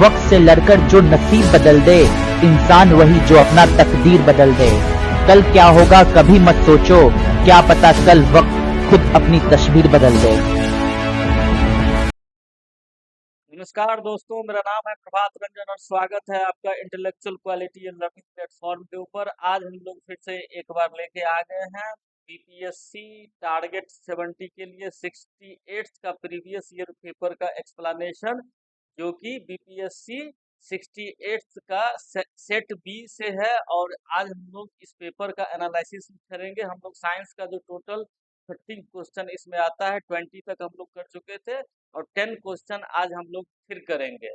वक्त से लड़कर जो नसीब बदल दे, इंसान वही जो अपना तकदीर बदल दे। कल क्या होगा कभी मत सोचो, क्या पता कल वक्त खुद अपनी तस्वीर बदल दे। नमस्कार दोस्तों, मेरा नाम है प्रभात रंजन और स्वागत है आपका intellectual quality and learning platform के ऊपर। आज हम लोग फिर से एक बार लेके आ गए हैं बीपीएससी टारगेट 70 के लिए 68 का प्रीवियस ईयर पेपर का एक्सप्लेनेशन, जो कि बीपीएससी 68 का सेट बी से है। और आज हम लोग इस पेपर का एनालिसिस करेंगे। हम लोग साइंस का जो टोटल 30 क्वेश्चन इसमें आता है, 20 तक हम लोग कर चुके थे और 10 क्वेश्चन आज हम लोग फिर करेंगे।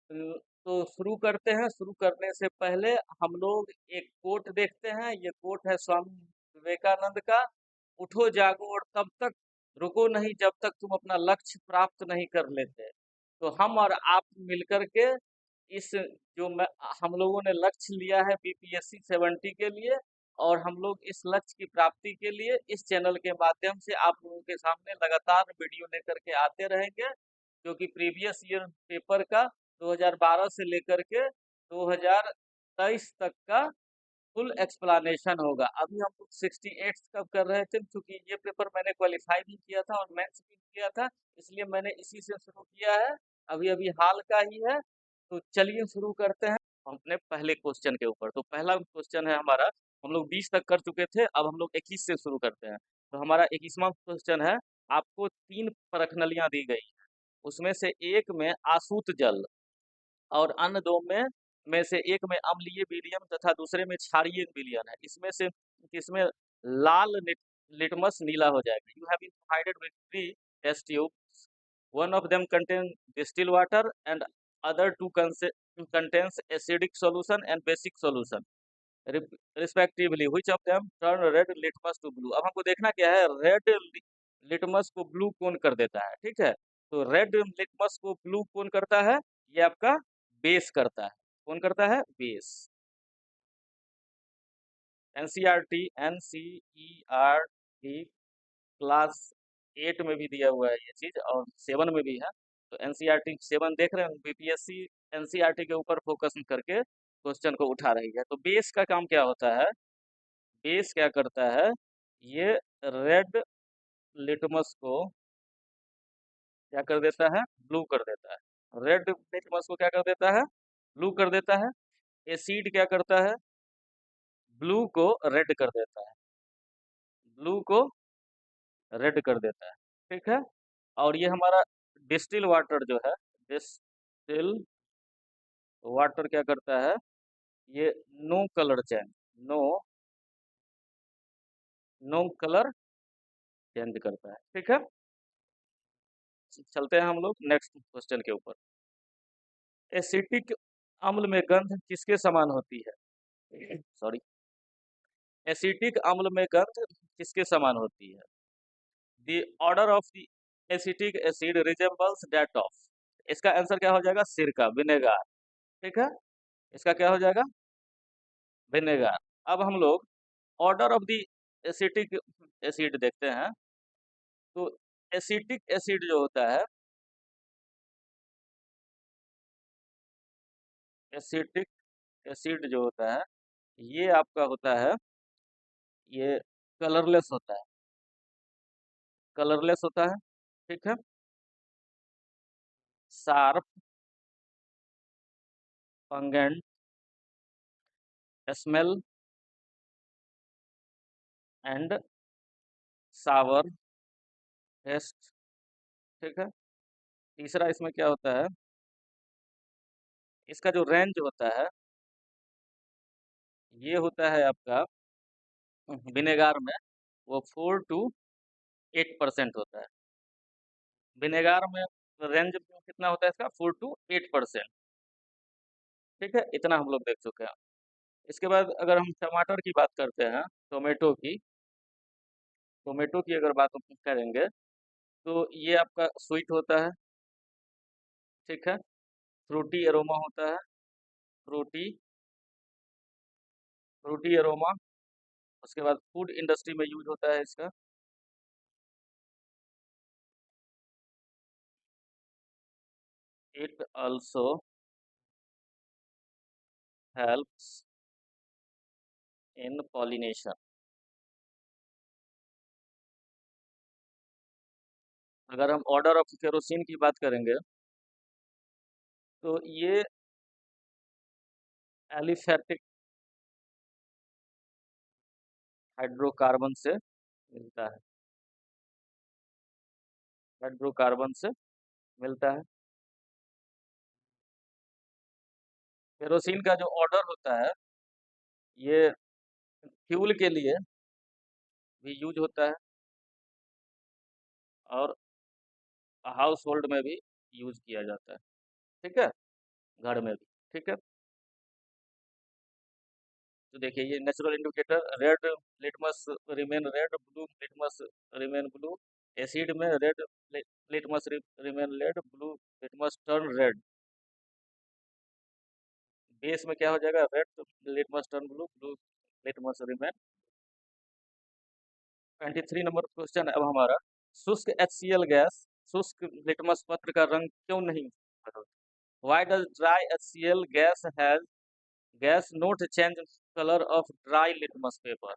तो शुरू करते हैं। शुरू करने से पहले हम लोग एक कोट देखते हैं। ये कोट है स्वामी विवेकानंद का, उठो जागो और तब तक रुको नहीं जब तक तुम अपना लक्ष्य प्राप्त नहीं कर लेते। तो हम और आप मिलकर के इस जो मैं हम लोगों ने लक्ष्य लिया है बीपीएससी 70 के लिए, और हम लोग इस लक्ष्य की प्राप्ति के लिए इस चैनल के माध्यम से आप लोगों के सामने लगातार वीडियो लेकर के आते रहेंगे, जो कि प्रीवियस ईयर पेपर का 2012 से लेकर के 2023 तक का फुल एक्सप्लेनेशन होगा। अभी हम लोग 68 कब कर रहे थे, क्योंकि ये पेपर मैंने क्वालिफाई भी किया था और मेंस भी किया था, इसलिए मैंने इसी से शुरू किया है। अभी अभी हाल का ही है। तो चलिए शुरू करते हैं अपने पहले क्वेश्चन के ऊपर। तो पहला क्वेश्चन है हमारा, हम लोग 20 तक कर चुके थे, अब हम लोग 21 से शुरू करते हैं। तो हमारा 21वां क्वेश्चन है, आपको 3 परखनलियां दी गई हैं, उसमें से एक में आसूत जल और अन्य दो में से एक में अम्लीय विलियम तथा दूसरे में क्षारीय विलियन है। इसमें से किसमें लाल लिटमस नीला हो जाएगा? You have been provided with 3 test tubes, one of them contain distilled water and other two contains acidic solution and basic solution respectively, which of them turn red litmus to blue? अब हमको देखना क्या है, red litmus को blue कौन कर देता है। ठीक है, तो रेड लिटमस को ब्लू कौन करता है? ये आपका बेस करता है। कौन करता है? बेस। एनसीईआरटी क्लास 8 में भी दिया हुआ है ये चीज, और 7 में भी है। तो एनसीईआरटी 7 देख रहे हैं, बीपीएससी एनसीईआरटी के ऊपर फोकस करके क्वेश्चन को उठा रही है। तो बेस का काम क्या होता है? बेस क्या करता है? ये रेड लिटमस को क्या कर देता है? ब्लू कर देता है। रेड लिटमस को क्या कर देता है? ब्लू कर देता है। एसिड क्या करता है? ब्लू को रेड कर देता है। ब्लू को रेड कर देता है। ठीक है, और ये हमारा डिस्टिल वाटर जो है, डिस्टिल वाटर क्या करता है? ये no colour change, no no colour change करता है। ठीक है, चलते हैं हम लोग नेक्स्ट क्वेश्चन के ऊपर। एसिटिक अम्ल में गंध किसके समान होती है? सॉरी, एसिटिक अम्ल में गंध किसके समान होती है? The order of the acetic acid resembles that of, इसका आंसर क्या हो जाएगा? सिरका, विनेगार। ठीक है, इसका क्या हो जाएगा? विनेगार। अब हम लोग order of the acetic acid देखते हैं। तो एसिटिक एसिड जो होता है, एसिटिक एसिड जो होता है, ये आपका होता है, ये कलरलेस होता है, कलरलेस होता है। ठीक है, sharp, pungent, smell and sour taste. ठीक है, तीसरा इसमें क्या होता है? इसका जो रेंज होता है, ये होता है आपका विनेगार में, वो 4 to 8% होता है। विनेगार में रेंज कितना होता है इसका? 4 to 8%। ठीक है, इतना हम लोग देख चुके हैं। इसके बाद अगर हम टमाटर की बात करते हैं, टोमेटो की, टोमेटो की अगर बात हम करेंगे, तो ये आपका स्वीट होता है। ठीक है, फ्रूटी एरोमा होता है, फ्रूटी फ्रूटी एरोमा। उसके बाद फूड इंडस्ट्री में यूज होता है इसका। It also helps in pollination. अगर हम ऑर्डर ऑफ केरोसिन की बात करेंगे तो ये एलिफैटिक हाइड्रोकार्बन से मिलता है, हाइड्रोकार्बन से मिलता है। केरोसिन का जो ऑर्डर होता है ये फ्यूल के लिए भी यूज होता है और हाउस होल्ड में भी यूज किया जाता है, ठीक है, घर में भी, ठीक है। तो देखिए ये natural indicator, red litmus remain red, blue litmus remain blue, acid में red litmus remain red, blue litmus turn red, base में क्या हो जाएगा, red litmus turn blue, blue litmus remain. 23 number question अब हमारा, शुष्क HCl गैस शुष्क litmus पत्र का रंग क्यों नहीं बदलता? Why does dry HCl gas not change color of dry litmus paper?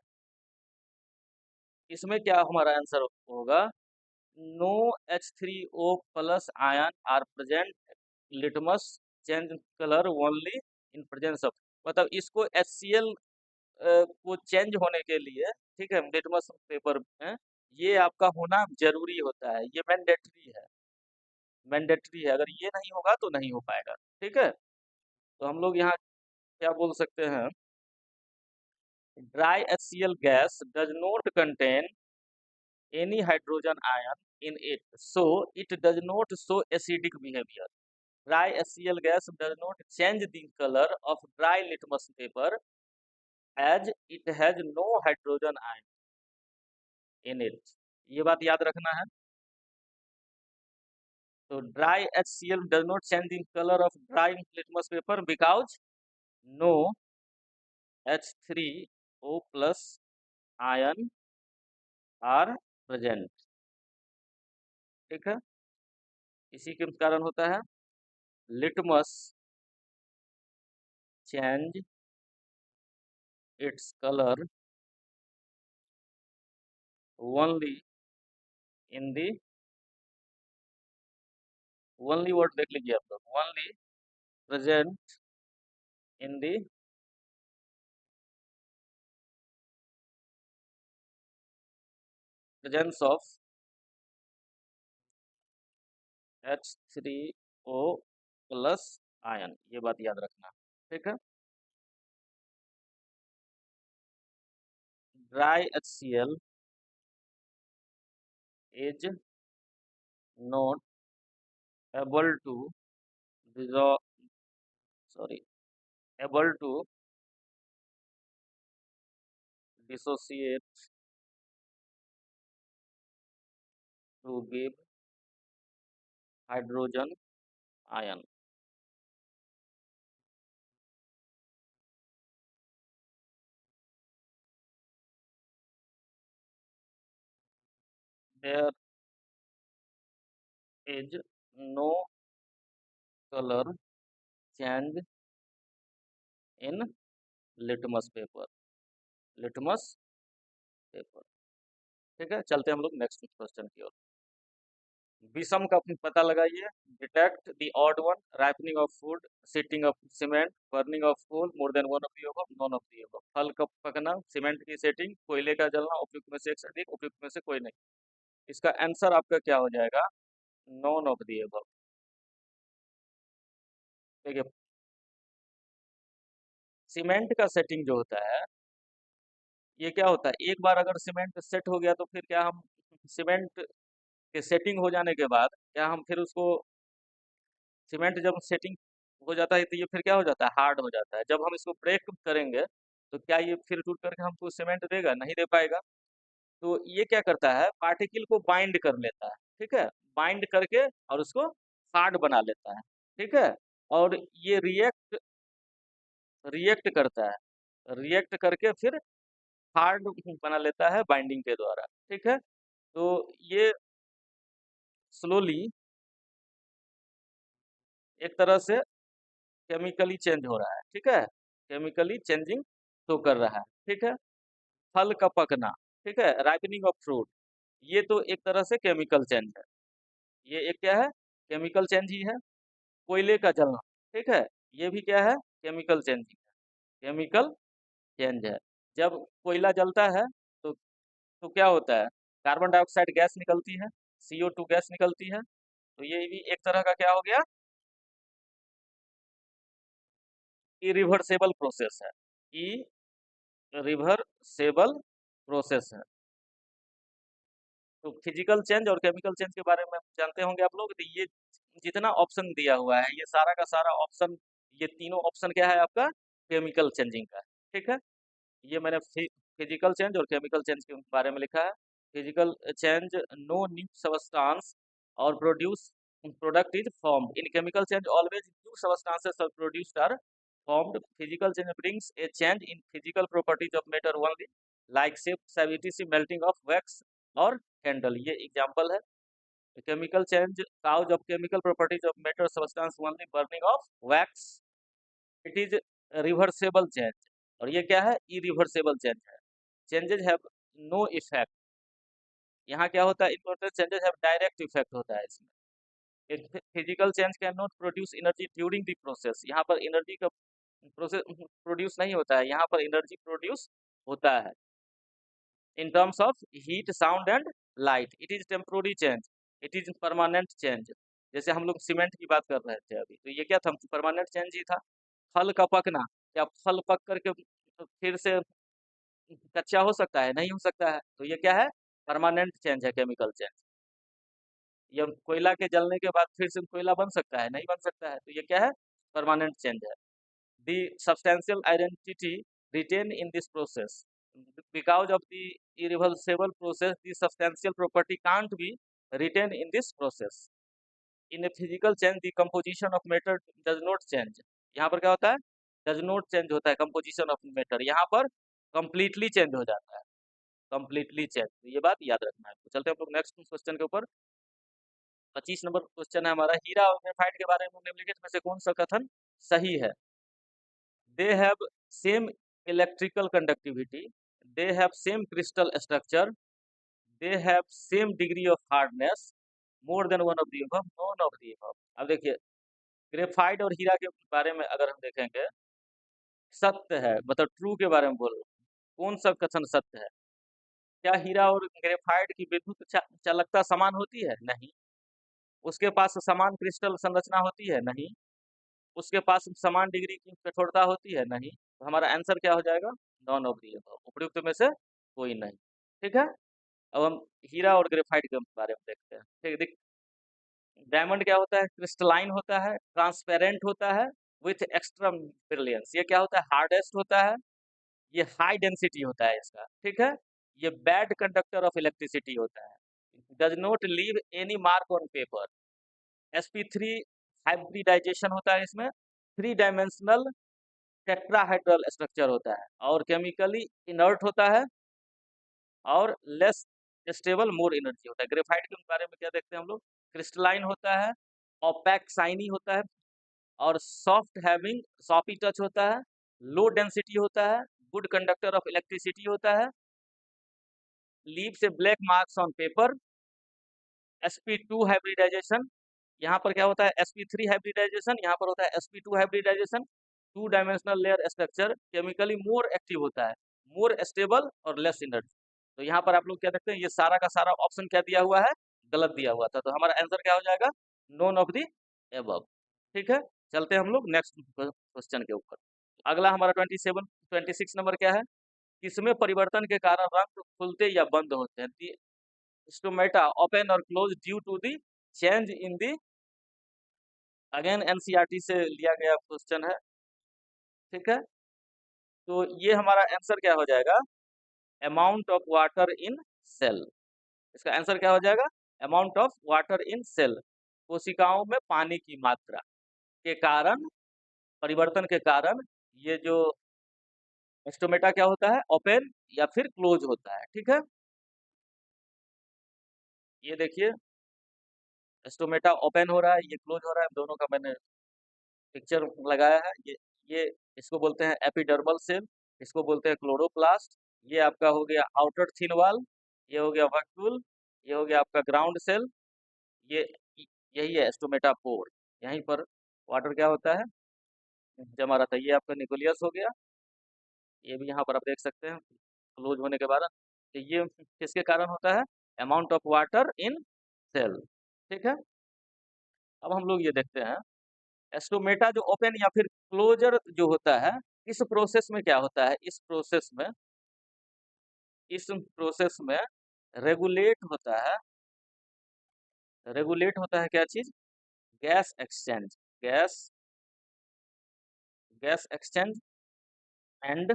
इसमें क्या हमारा आंसर होगा, no H3O plus ion are present, litmus change colour only in presence of, मतलब इसको HCl को चेंज होने के लिए, ठीक है, लिटमस पेपर में ये आपका होना जरूरी होता है, ये मैंडेटरी है, मैंडेटरी है, अगर ये नहीं होगा तो नहीं हो पाएगा, ठीक है। तो हम लोग यहाँ क्या बोल सकते हैं, dry HCl gas does not contain any hydrogen ion in it, so it does not show acidic behaviour. Dry HCl gas does not change the color of dry litmus paper as it has no hydrogen ion in it। ये बात याद रखना है। तो dry HCl does not change the color of dry litmus paper because no H3O plus ion are present, ठीक है। इसी के कारण होता है litmus change its color only in the, only word देख लीजिए आप लोग, only present in the presence of H3O plus ion, ये बात याद रखना, ठीक है। Dry HCl is not able to dissolve, sorry, able to dissociate to give hydrogen ion। There is no color change in litmus paper, litmus paper, ठीक है। चलते हैं हम लोग नेक्स्ट क्वेश्चन की ओर। विषम का पता लगाइए, detect the odd one, ripening of food, setting of cement, burning of coal, more than one of the above, none of the above. फल का पकना, सीमेंट की सेटिंग, कोयले का जलना, उपयुक्त में से एक से अधिक, उपयुक्त में से कोई नहीं। इसका आंसर आपका क्या हो जाएगा, नॉन ऑफ दी अबव। देखिए सीमेंट का सेटिंग जो होता है, ये क्या होता है, एक बार अगर सीमेंट सेट हो गया तो फिर क्या हम सीमेंट के सेटिंग हो जाने के बाद क्या हम फिर उसको, सीमेंट जब सेटिंग हो जाता है तो ये फिर क्या हो जाता है, हार्ड हो जाता है। जब हम इसको ब्रेक करेंगे तो क्या ये फिर टूट करके हमको सीमेंट देगा, नहीं दे पाएगा। तो ये क्या करता है, पार्टिकल को बाइंड कर लेता है, ठीक है, बाइंड करके और उसको हार्ड बना लेता है, ठीक है। और ये रिएक्ट रिएक्ट करता है, रिएक्ट करके फिर हार्ड बना लेता है बाइंडिंग के द्वारा, ठीक है। तो ये स्लोली एक तरह से केमिकली चेंज हो रहा है, ठीक है। केमिकली चेंजिंग शो कर रहा है। ठीक है, फल का पकना, ठीक है, राइपनिंग ऑफ फ्रूट, ये तो एक तरह से केमिकल चेंज है। ये एक क्या है, केमिकल चेंज ही है। कोयले का जलना, ठीक है, ये भी क्या है, केमिकल चेंज ही है, केमिकल चेंज है। जब कोयला जलता है तो क्या होता है, कार्बन डाइऑक्साइड गैस निकलती है, CO2 गैस निकलती है। तो ये भी एक तरह का क्या हो गया, इरिवर्सेबल प्रोसेस है, इरिवर्सेबल प्रोसेस है। तो फिजिकल चेंज और केमिकल चेंज के बारे में जानते होंगे आप लोग। तो ये जितना ऑप्शन दिया हुआ है, ये सारा का सारा ऑप्शन, ये तीनों ऑप्शन क्या है आपका, केमिकल चेंजिंग का है। ठीक है, ये मैंने फिजिकल चेंज और केमिकल चेंज के बारे में लिखा है। Physical change, no new substance और produce product is formed. In chemical change always new substances are produced are formed. Physical change brings a change in physical properties of matter only, like shape, सैविटी, melting of wax और candle. ये example है। Chemical change cause of chemical properties of matter substance only, burning of wax, it is reversible change. और ये क्या है, irreversible change है। Changes have no effect. यहाँ क्या होता है, important changes have direct effect होता है इसमें। Physical change cannot produce energy during the process. यहाँ पर एनर्जी का प्रोसेस प्रोड्यूस नहीं होता है, यहाँ पर एनर्जी प्रोड्यूस होता है in terms of heat, sound and light. It is temporary change, it is permanent change. जैसे हम लोग सीमेंट की बात कर रहे थे अभी, तो ये क्या था, परमानेंट चेंज ही था। फल का पकना, क्या फल पक करके फिर से कच्चा हो सकता है, नहीं हो सकता है। तो ये क्या है, परमानेंट चेंज है, केमिकल चेंज। ये कोयला के जलने के बाद फिर से कोयला बन सकता है, नहीं बन सकता है। तो ये क्या है, परमानेंट चेंज है। The substantial identity retain in this process, because of the irreversible process the substantial property can't be retained in this process. In a physical change the composition of matter does not change. यहाँ पर क्या होता है, does not change होता है composition of matter, यहाँ पर completely change हो जाता है, completely change। तो ये बात याद रखना है। तो चलते हैं हम लोग नेक्स्ट क्वेश्चन के ऊपर। 25 नंबर क्वेश्चन है हमारा, हीरा और ग्रेफाइट के बारे में निम्नलिखित में से कौन सा कथन सही है। They have same electrical conductivity, they have same crystal structure, they have same degree of hardness, more than one of the above, none of the above. अब देखिए, ग्रेफाइट और हीरा के बारे में अगर हम देखेंगे, सत्य है मतलब ट्रू के बारे में बोल रहे हैं, कौन सा कथन सत्य है। क्या हीरा और ग्रेफाइट की विद्युत चालकता समान होती है, नहीं। उसके पास समान क्रिस्टल संरचना होती है, नहीं। उसके पास समान डिग्री की कठोरता होती है, नहीं। तो हमारा आंसर क्या हो जाएगा, नॉन ऑफ दी अबव, उपयुक्त में से कोई नहीं। ठीक है, अब हम हीरा और ग्रेफाइट के बारे में देखते हैं। ठीक, देख, डायमंड क्या होता है, क्रिस्टलाइन होता है, ट्रांसपेरेंट होता है, विथ एक्स्ट्रा ब्रिलियंस। ये क्या होता है, हार्डेस्ट होता है, ये हाई डेंसिटी होता है इसका। ठीक है, ये बैड कंडक्टर ऑफ इलेक्ट्रिसिटी होता है, does not leave any mark on paper. sp3 hybridisation होता है इसमें, 3 डायमेंशनल टेट्राहाइड्रल स्ट्रक्चर होता है, और केमिकली इनर्ट होता है, और लेस स्टेबल, मोर एनर्जी होता है। ग्रेफाइट के बारे में क्या देखते हैं हम लोग, क्रिस्टलाइन होता है, ओपैक शाइनी होता है, और सॉफ्ट हैविंग सॉफ्टी टच होता है, लो डेंसिटी होता है, गुड कंडक्टर ऑफ इलेक्ट्रिसिटी होता है, लीव से black marks on paper. sp2 hybridisation, यहाँ पर क्या होता है, sp3 हाइब्रिडाइजेशन, यहाँ पर होता है sp2 hybridisation. 2 dimensional layer structure, chemically more active होता है, मोर स्टेबल और लेस एनर्जी। तो यहाँ पर आप लोग क्या देखते हैं, ये सारा का सारा ऑप्शन क्या दिया हुआ है, गलत दिया हुआ था। तो हमारा आंसर क्या हो जाएगा, नोन ऑफ दी एबव। ठीक है, चलते हैं हम लोग नेक्स्ट क्वेश्चन के ऊपर। अगला हमारा 26 नंबर क्या है, किसमें परिवर्तन के कारण रंग खुलते या बंद होते हैं। दी स्टोमेटा ओपन और close due to the change in the, again NCERT से लिया गया क्वेश्चन है। ठीक है, तो ये हमारा आंसर क्या हो जाएगा, amount of water in cell. इसका आंसर क्या हो जाएगा, amount of water in cell. कोशिकाओं में पानी की मात्रा के कारण, परिवर्तन के कारण ये जो स्टोमेटा क्या होता है, ओपन या फिर क्लोज होता है। ठीक है, ये देखिए, स्टोमेटा ओपन हो रहा है, ये क्लोज हो रहा है, दोनों का मैंने पिक्चर लगाया है। ये इसको बोलते हैं एपिडर्मल सेल, इसको बोलते हैं क्लोरोप्लास्ट। ये आपका हो गया आउटर थिन वॉल, ये हो गया वैक्यूल, ये हो गया आपका ग्राउंड सेल, ये यही है स्टोमेटापोर। यहीं पर वाटर क्या होता है, जमा रहता है। ये आपका न्यूक्लियस हो गया, ये भी यहाँ पर आप देख सकते हैं क्लोज होने के बाद। तो ये किसके कारण होता है, amount of water in cell. ठीक है, अब हम लोग ये देखते हैं एस्टोमेटा जो ओपन या फिर क्लोजर जो होता है, इस प्रोसेस में क्या होता है, इस प्रोसेस में रेगुलेट होता है क्या चीज, gas exchange, gas gas exchange and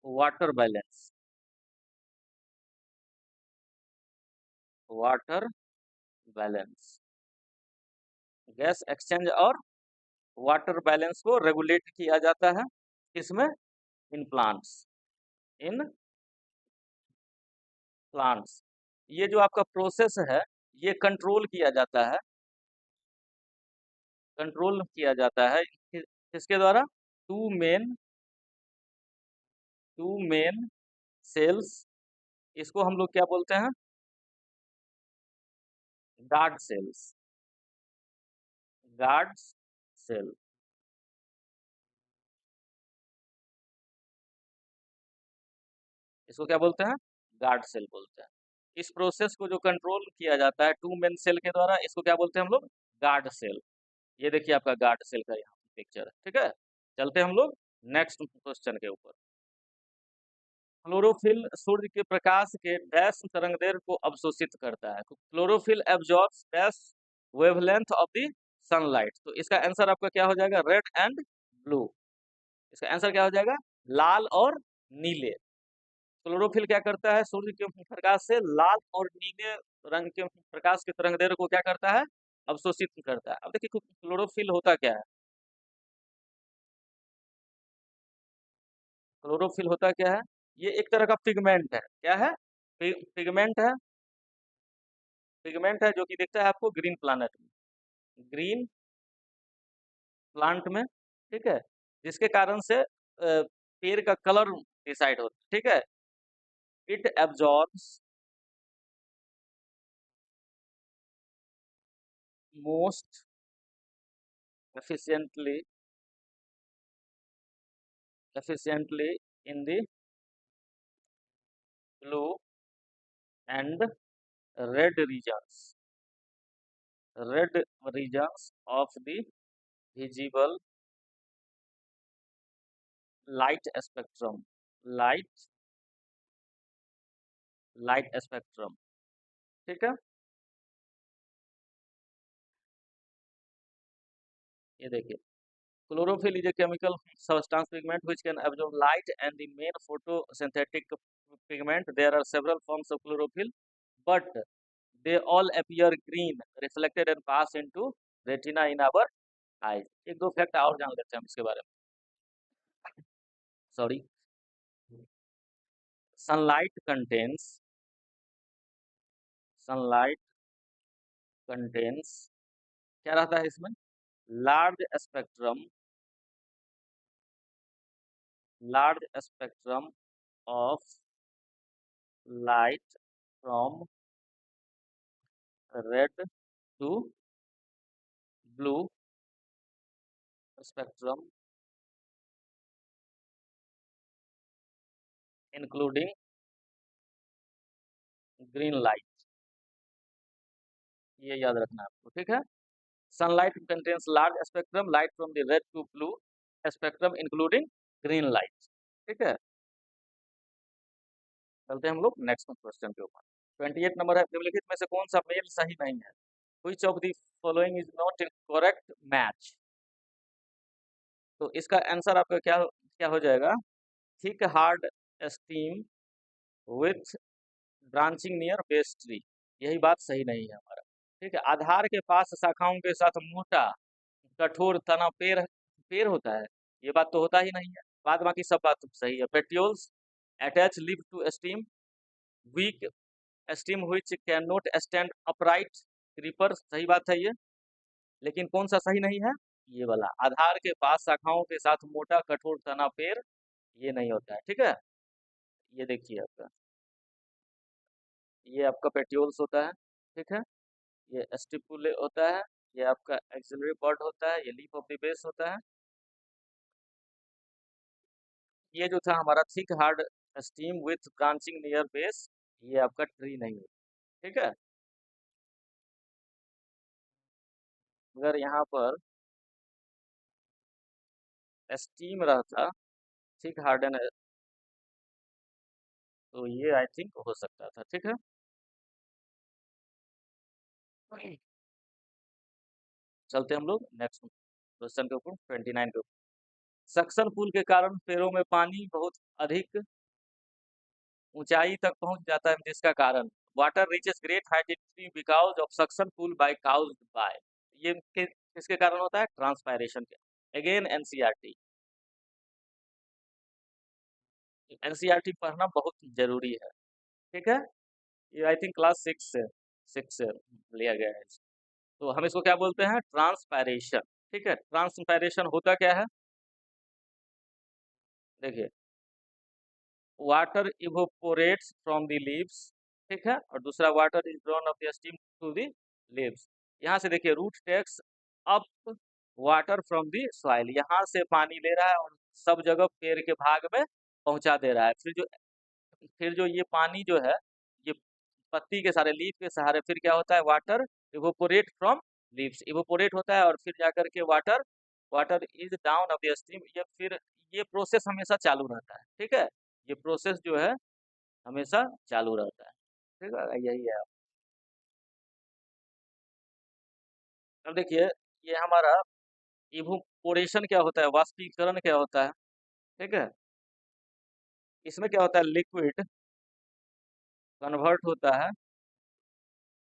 water balance, water balance, gas exchange और वाटर बैलेंस को रेगुलेट किया जाता है किसमें, इन प्लांट्स, इन प्लांट्स। ये जो आपका प्रोसेस है, ये कंट्रोल किया जाता है किसके द्वारा, two main two main cells, इसको हम लोग क्या बोलते हैं, गार्ड सेल्स, गार्ड सेल। इसको क्या बोलते हैं, गार्ड सेल बोलते हैं। इस प्रोसेस को जो कंट्रोल किया जाता है टू मेन सेल के द्वारा, इसको क्या बोलते हैं हम लोग, गार्ड सेल। ये देखिए आपका गार्ड सेल का यहाँ पिक्चर है। ठीक है, चलते हैं हम लोग नेक्स्ट क्वेश्चन के ऊपर। क्लोरोफिल सूर्य के प्रकाश के डैश तरंगदैर्घ्य को अवशोषित करता है। Chlorophyll absorbs dash wavelength of the sunlight. तो इसका आंसर आपका क्या हो जाएगा, रेड एंड ब्लू। इसका आंसर क्या हो जाएगा, लाल और नीले। क्लोरोफिल क्या करता है, सूर्य के प्रकाश से लाल और नीले रंग के प्रकाश के तरंगदैर्घ्य को क्या करता है, अवशोषित करता है। अब देखिए क्लोरोफिल होता क्या है, क्लोरोफिल होता क्या है, ये एक तरह का पिगमेंट है। क्या है, पिगमेंट है, पिगमेंट है जो कि दिखता है आपको ग्रीन प्लांट में। ठीक है, जिसके कारण से पेड़ का कलर डिसाइड होता है। ठीक है, it absorbs most efficiently in the blue and red regions of the visible light spectrum, light light spectrum. ठीक है, ये देखिए chlorophyll is a chemical substance pigment which can absorb light and the main photosynthetic pigment. There are several forms of chlorophyll, but they all appear green, reflected and pass into retina in our eyes. एक दो fact और जान लेते हैं हम इसके बारे में। सॉरी, सनलाइट सनलाइट कंटेन्स क्या रहता है इसमें, large spectrum of light from red to blue spectrum, including green light। ये याद रखना आपको। ठीक है, sunlight contains large spectrum light from the red to blue spectrum including green light. ठीक है, चलते हैं हम लोग नेक्स्ट क्वेश्चन के ऊपर। 28 नंबर है, निम्नलिखित में से कौन सा मेल सही नहीं है, which of the following is not in correct match. तो इसका आंसर आपका क्या क्या हो जाएगा, thick hard steam with branching near base tree. यही बात सही नहीं है हमारा। ठीक है, आधार के पास शाखाओं के साथ मोटा कठोर तना पेड़ पेड़ होता है, ये बात तो होता ही नहीं है। बाद बाकी सब बात तो सही है। Petioles attach leaf to stem, weak stem which can not stand upright, creeper, सही बात है ये। लेकिन कौन सा सही नहीं है, ये वाला आधार के पास शाखाओं के साथ मोटा कठोर तना पेड़, ये नहीं होता है, ठीक है। ये देखिए आपका, ये आपका पेट्योल्स होता है, ठीक है। ये स्टिपुले होता है, ये आपका एक्सिलरी बर्ड होता है, ये लीफ ऑफ द बेस होता है। ये जो था हमारा thick hard steam with branching near base, ये आपका ट्री नहीं होता, ठीक है। अगर यहाँ पर स्टीम रहता थिक हार्डन, तो ये आई थिंक हो सकता था, ठीक है। चलते हम लोग नेक्स्ट क्वेश्चन के ऊपर, 29 के ऊपर। सक्शन पुल के कारण पेड़ों में पानी बहुत अधिक ऊंचाई तक पहुंच जाता है, जिसका कारण water reaches great height in tree because of suction pull by cause by, ये किसके कारण होता है? ट्रांसपायरेशन के। अगेन एनसीईआरटी, एनसीईआरटी पढ़ना बहुत जरूरी है, ठीक है। ये आई थिंक क्लास 6 से लिया गया है। तो हम इसको क्या बोलते हैं? ट्रांसपायरेशन, ठीक है। ट्रांसपायरेशन होता क्या है? देखिए, water evaporates from the leaves, ठीक है, और दूसरा water is drawn of the stem to the leaves. यहाँ से देखिए, root takes up water from the soil, यहाँ से पानी ले रहा है और सब जगह पेड़ के भाग में पहुंचा दे रहा है। फिर जो ये पानी जो है, ये पत्ती के सारे लीफ के सहारे फिर क्या होता है? Water evaporate from leaves, evaporate होता है और फिर जाकर के water water is down of the stream. ये फिर ये प्रोसेस हमेशा चालू रहता है, ठीक है। ये प्रोसेस जो है हमेशा चालू रहता है, ठीक है, यही है। अब देखिए, ये हमारा इवोपोरेशन क्या होता है, वाष्पीकरण क्या होता है, ठीक है। इसमें क्या होता है? लिक्विड कन्वर्ट होता है,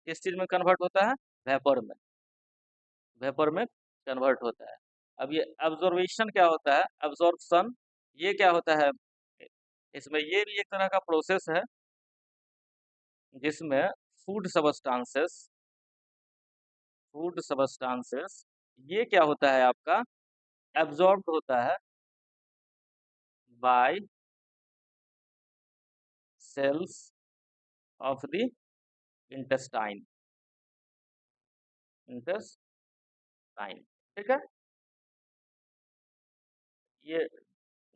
किस चीज में कन्वर्ट होता है? वेपर में, वेपर में कन्वर्ट होता है। अब ये ऑब्जर्वेशन क्या होता है? एब्जॉर्प्शन, ये क्या होता है? इसमें ये भी एक तरह का प्रोसेस है जिसमें फूड सबस्टांसेस फूड सबस्टांसेस ये क्या होता है आपका? एब्जॉर्ब्ड होता है by cells of the intestine, intestine, ठीक है। ये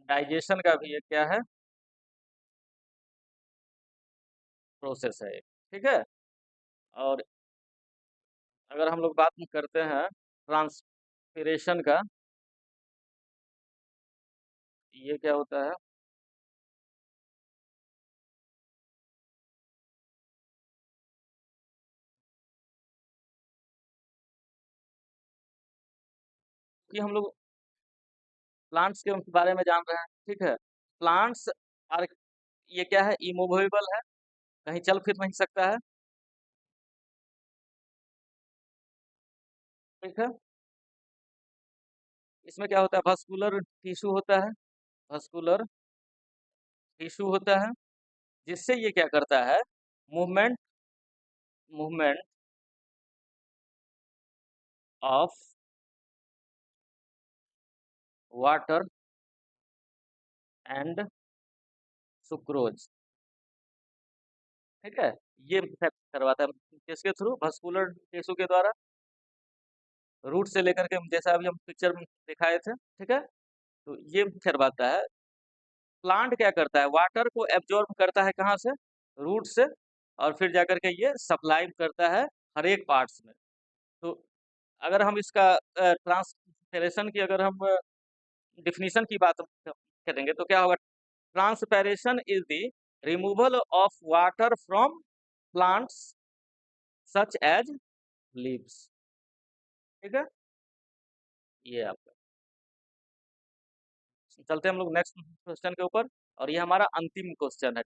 डाइजेशन का भी ये क्या है? प्रोसेस है, ठीक है। और अगर हम लोग बात करते हैं ट्रांसपिरेशन का, ये क्या होता है? कि हम लोग प्लांट्स के बारे में जान रहे हैं, ठीक है। प्लांट्स आर, ये क्या है? इमूवेबल है, कहीं चल फिर नहीं सकता है, ठीक है। इसमें क्या होता है? भस्कुलर टिश्यू होता है, भस्कुलर टिश्यू होता है, जिससे ये क्या करता है? Movement movement of water and sucrose, ठीक है। ये करवाता है किसके थ्रू? भस्कुलर टिश्यू के द्वारा, रूट से लेकर के, जैसा अभी हम पिक्चर में दिखाए थे, ठीक है। तो ये करवाता है। प्लांट क्या करता है? वाटर को एब्जॉर्ब करता है, कहाँ से? रूट से, और फिर जाकर के ये सप्लाई करता है हर एक पार्ट्स में। तो अगर हम इसका ट्रांसपैरेशन की अगर हम डिफिनीशन की बात करेंगे तो क्या होगा? Transpiration is the removal of water from plants such as leaves, ठीक है। ये आपका, चलते हैं हम लोग नेक्स्ट क्वेश्चन के ऊपर। और ये हमारा अंतिम क्वेश्चन है,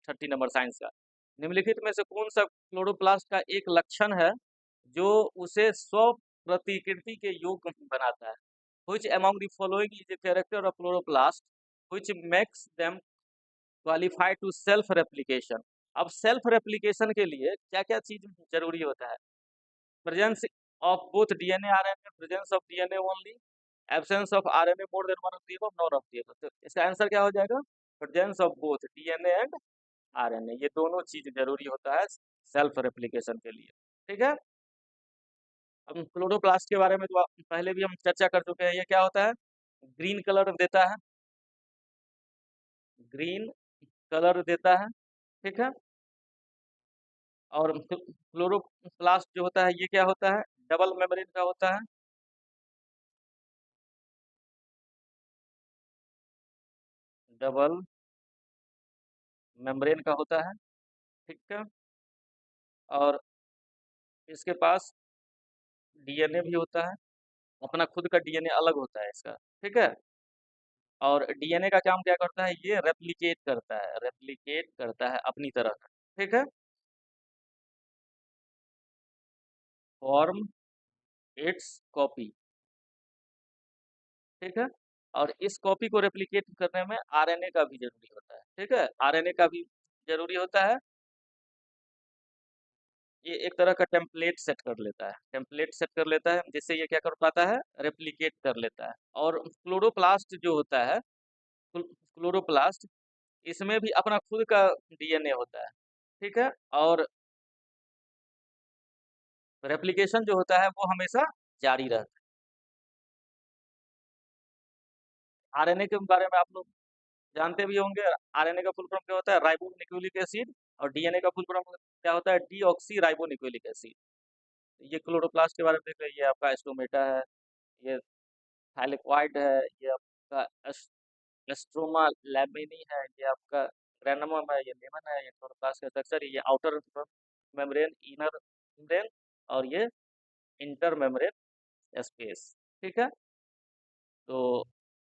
30 नंबर साइंस का। निम्नलिखित में से कौन सा क्लोरोप्लास्ट का एक लक्षण है जो उसे स्व प्रतिकृति के योग्य बनाता है? Which among the following is a character of chloroplast which makes them qualify to self replication? अब सेल्फ रेप्लिकेशन के लिए क्या क्या चीज जरूरी होता है? Presence of both DNA RNA, presence of DNA only, absence of RNA more than one of the above, none of the above. तो इसका आंसर क्या हो जाएगा? Presence of both DNA and RNA, ये दोनों चीज जरूरी होता है सेल्फ रेप्लिकेशन के लिए। ठीक है। अब क्लोरोप्लास्ट के बारे में तो पहले भी हम चर्चा कर चुके हैं। ये क्या होता है? ग्रीन कलर देता है, ग्रीन कलर देता है। ठीक है। और क्लोरोप्लास्ट जो होता है ये क्या होता है? डबल मेम्ब्रेन का होता है। डबल मेम्ब्रेन का होता है। ठीक है। और इसके पास डीएनए भी होता है, अपना खुद का डीएनए अलग होता है इसका। ठीक है। और डीएनए का काम क्या करता है? ये रेप्लिकेट करता है, रेप्लिकेट करता है अपनी तरह का। ठीक है। Form it's copy. ठीक है। और इस कॉपी को रेप्लिकेट करने में आरएनए का भी जरूरी होता है। ठीक है, आरएनए का भी जरूरी होता है। ये एक तरह का टेम्पलेट सेट कर लेता है, टेम्पलेट सेट कर लेता है, जिससे ये क्या कर पाता है? रेप्लिकेट कर लेता है। और क्लोरोप्लास्ट जो होता है, क्लोरोप्लास्ट, इसमें भी अपना खुद का डीएनए होता है। ठीक है। और रेप्लिकेशन जो होता है वो हमेशा जारी रहता है। आरएनए के बारे में आप लोग जानते भी होंगे। आरएनए का फुल फॉर्म क्या होता है? Ribo nucleic acid. और डीएनए का फुल फॉर्म क्या होता है? Deoxy ribo nucleic acid. ये क्लोरोप्लास्ट के बारे में देख रहे हैं। ये आपका स्टोमेटा है, ये थाइलेक्वाइड है, ये आपका एस्ट्रोमा लैमिनी है, ये आपका ग्रेनमम है, ये लेमन है, ये क्लोरोप्लास्ट का स्ट्रक्चर, ये आउटर मेम्ब्रेन, इनर मेम्ब्रेन, और ये इंटर मेम्ब्रेन स्पेस। ठीक है। तो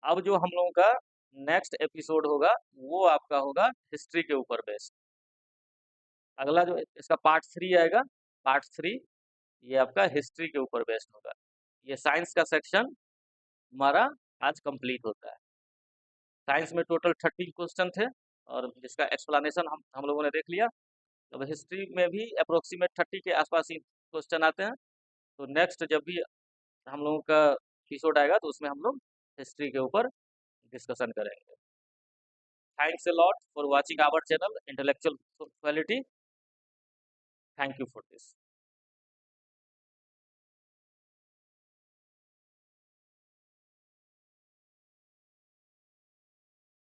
अब जो हम लोगों का नेक्स्ट एपिसोड होगा वो आपका होगा हिस्ट्री के ऊपर बेस्ड। अगला जो इसका पार्ट 3 आएगा, पार्ट 3 ये आपका हिस्ट्री के ऊपर बेस्ड होगा। ये साइंस का सेक्शन हमारा आज कंप्लीट होता है। साइंस में टोटल 30 क्वेश्चन थे और जिसका एक्सप्लेनेशन हम लोगों ने देख लिया। अब हिस्ट्री में भी अप्रोक्सीमेट 30 के आसपास ही क्वेश्चन आते हैं। तो नेक्स्ट जब भी हम लोगों का एपिसोड आएगा तो उसमें हम लोग हिस्ट्री के ऊपर डिस्कशन करेंगे। Thanks a lot for watching our channel Intellectual Quality. Thank you for this.